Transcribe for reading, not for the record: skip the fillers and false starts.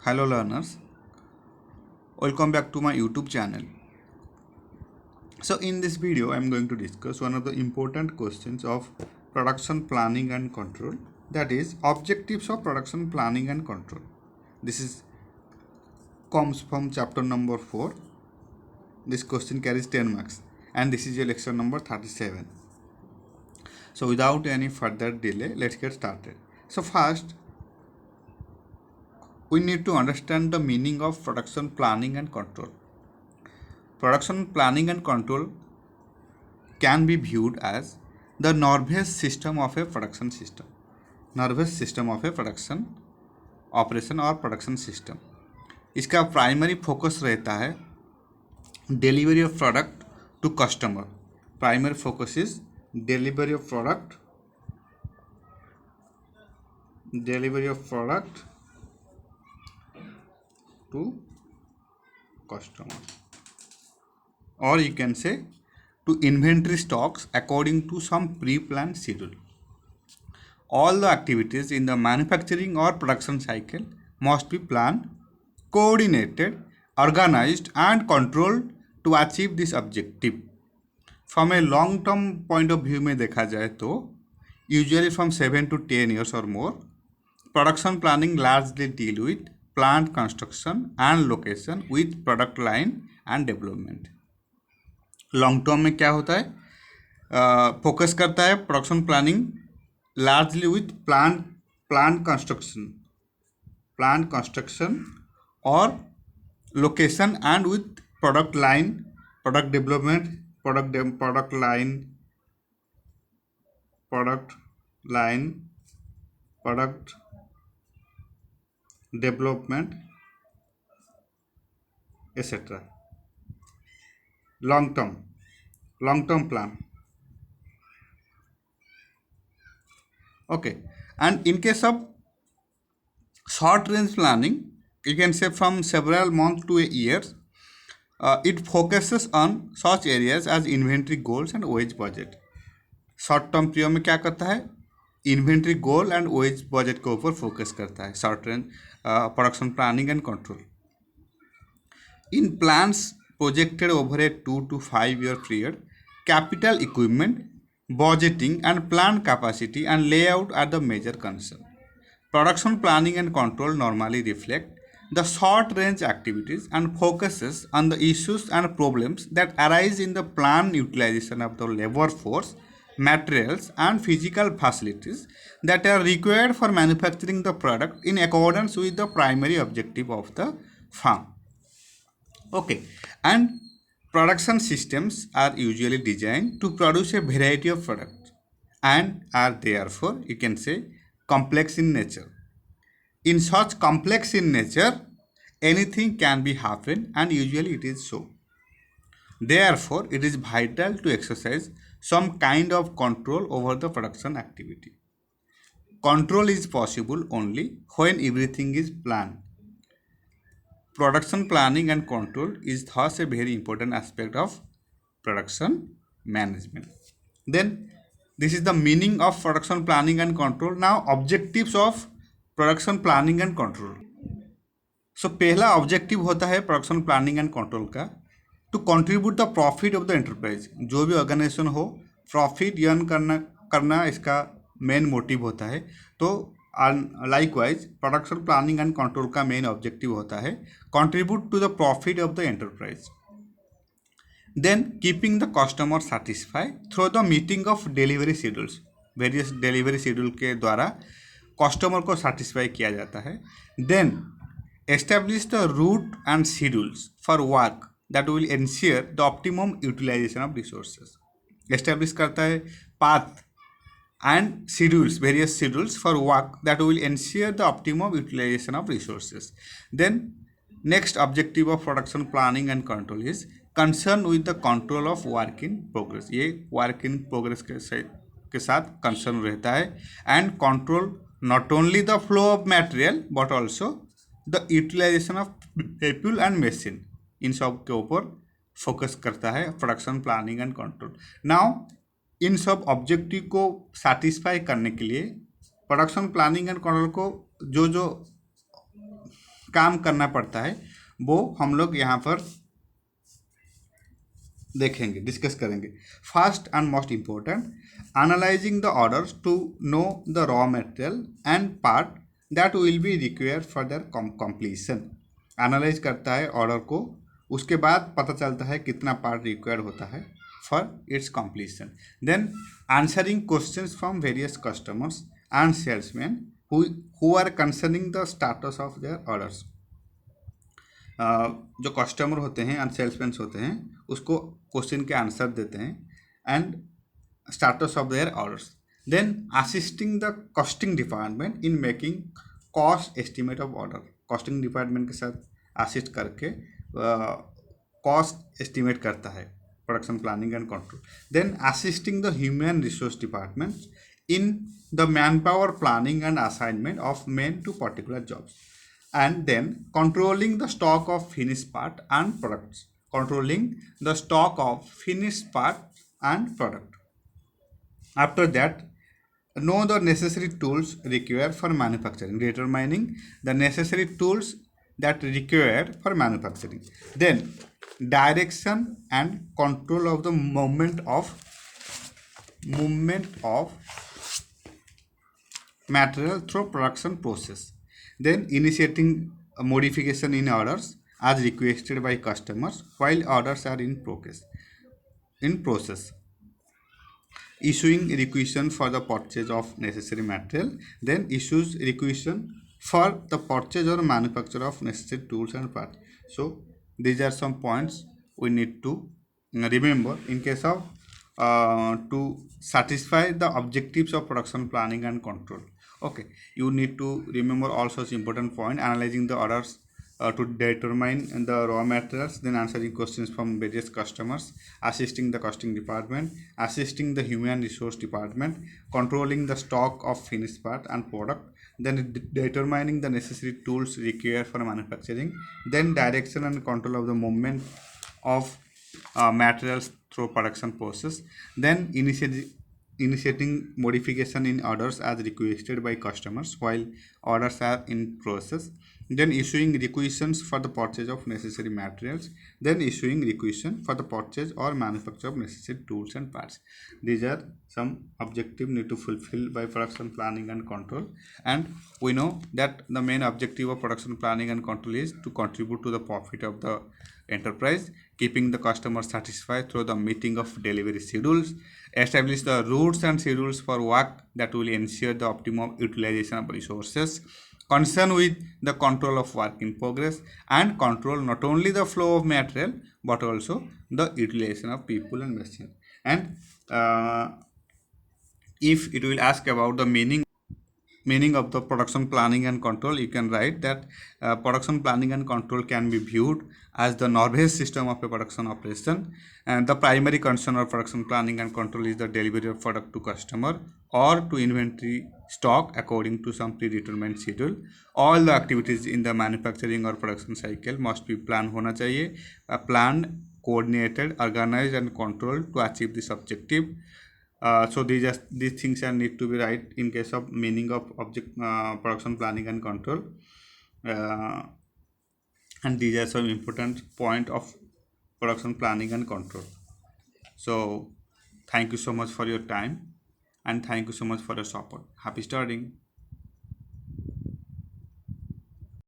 Hello learners, welcome back to my YouTube channel. So in this video I am going to discuss one of the important questions of production planning and control, that is objectives of production planning and control. This is comes from chapter number 4. This question carries 10 marks and this is your lecture number 37. So without any further delay, let's get started. So first we need to understand the meaning of production planning and control. Production planning and control can be viewed as the nervous system of a production system. Nervous system of a production operation or production system. इसका primary focus रहता है delivery of product to customer. Primary focus is delivery of product to customer, or you can say to inventory stocks according to some pre-planned schedule. All the activities in the manufacturing or production cycle must be planned, coordinated, organized and controlled to achieve this objective. From a long term point of view में देखा जाए तो usually from 7 to 10 years or more, production planning largely deal with plant construction and location with product line and development. Long term में क्या होता है, focus करता है production planning largely with plant construction और location and with product line, product development, product development etc. long term plan. Okay, and in case of short range planning, you can say from several months to a year, it focuses on such areas as inventory goals and wage budget. Short term period में क्या करता है, inventory goal and wage budget के ऊपर focus करता है short range production planning and control. In plans projected over a 2 to 5 year period, capital equipment, budgeting and plant capacity and layout are the major concern. Production planning and control normally reflect the short range activities and focuses on the issues and problems that arise in the plant utilization of the labor force, materials and physical facilities that are required for manufacturing the product in accordance with the primary objective of the firm. Okay, and production systems are usually designed to produce a variety of products and are therefore, you can say, complex in nature. In such complex in nature, anything can be happen and usually it is so. Therefore, it is vital to exercise some kind of control over the production activity. Control is possible only when everything is planned. Production planning and control is thus a very important aspect of production management. Then this is the meaning of production planning and control. Now objectives of production planning and control. So पहला objective होता है production planning and control का, to contribute the profit of the enterprise. जो भी organisation हो, profit earn करना इसका main motive होता है. तो likewise production planning and control का मेन ऑब्जेक्टिव होता है contribute to the profit of the enterprise. Then keeping the customer satisfy through the meeting of delivery schedules. Various delivery schedule के द्वारा कस्टमर को satisfy किया जाता है. Then establish the route and schedules for work that will ensure the optimum utilization of resources. Establish करता है path and schedules, various schedules for work that will ensure the optimum utilization of resources. Then next objective of production planning and control is concern with the control of work in progress. ये work in progress के साथ concern रहता है and control not only the flow of material but also the utilization of people and machine. इन सब के ऊपर focus करता है production planning and control. Now इन सब ऑब्जेक्टिव को सेटिस्फाई करने के लिए प्रोडक्शन प्लानिंग एंड कंट्रोल को जो काम करना पड़ता है वो हम लोग यहाँ पर देखेंगे, डिस्कस करेंगे। First and most important, analyzing the orders to know the raw material and part that will be required for their completion. Analyze करता है ऑर्डर को, उसके बाद पता चलता है कितना पार्ट रिक्वायर्ड होता है for its completion. Then answering questions from various customers and salesman who are concerning the status of their orders. जो कस्टमर होते हैं एंड सेल्समैन होते हैं उसको क्वेश्चन के आंसर देते हैं and status of their orders. Then assisting the costing department in making cost estimate of order. Costing department के साथ असिस्ट करके कॉस्ट एस्टिमेट करता है production planning and control. Then assisting the human resource department in the manpower planning and assignment of men to particular jobs. And then controlling the stock of finished part and products. Controlling the stock of finished part and product. After that, know the necessary tools required for manufacturing. Determining the necessary tools that required for manufacturing. Then direction and control of the movement of material through production process. Then initiating a modification in orders as requested by customers while orders are in process. Issuing requisition for the purchase of necessary material. Then issues requisition for the purchase or manufacture of necessary tools and parts. So these are some points we need to remember in case of to satisfy the objectives of production planning and control. Okay, you need to remember all such important point: analyzing the orders to determine the raw materials, then answering questions from various customers, assisting the costing department, assisting the human resource department, controlling the stock of finished part and product, then determining the necessary tools required for manufacturing, then direction and control of the movement of materials through production process, then initiating modification in orders as requested by customers while orders are in process, then issuing requisitions for the purchase of necessary materials, then issuing requisition for the purchase or manufacture of necessary tools and parts. These are some objectives need to fulfill by production planning and control. And we know that the main objective of production planning and control is to contribute to the profit of the enterprise, keeping the customer satisfied through the meeting of delivery schedules, establish the routes and schedules for work that will ensure the optimum utilization of resources, concern with the control of work in progress, and control not only the flow of material but also the utilization of people and machine. And if it will ask about the meaning of the production planning and control, you can write that production planning and control can be viewed as the nervous system of a production operation, and the primary concern of production planning and control is the delivery of product to customer or to inventory stock according to some predetermined schedule. All the activities in the manufacturing or production cycle must be planned होना चाहिए, planned, coordinated, organized and controlled to achieve this objective. So these things are need to be right in case of meaning of object production planning and control, and these are some important point of production planning and control. So thank you so much for your time and thank you so much for your support. Happy studying.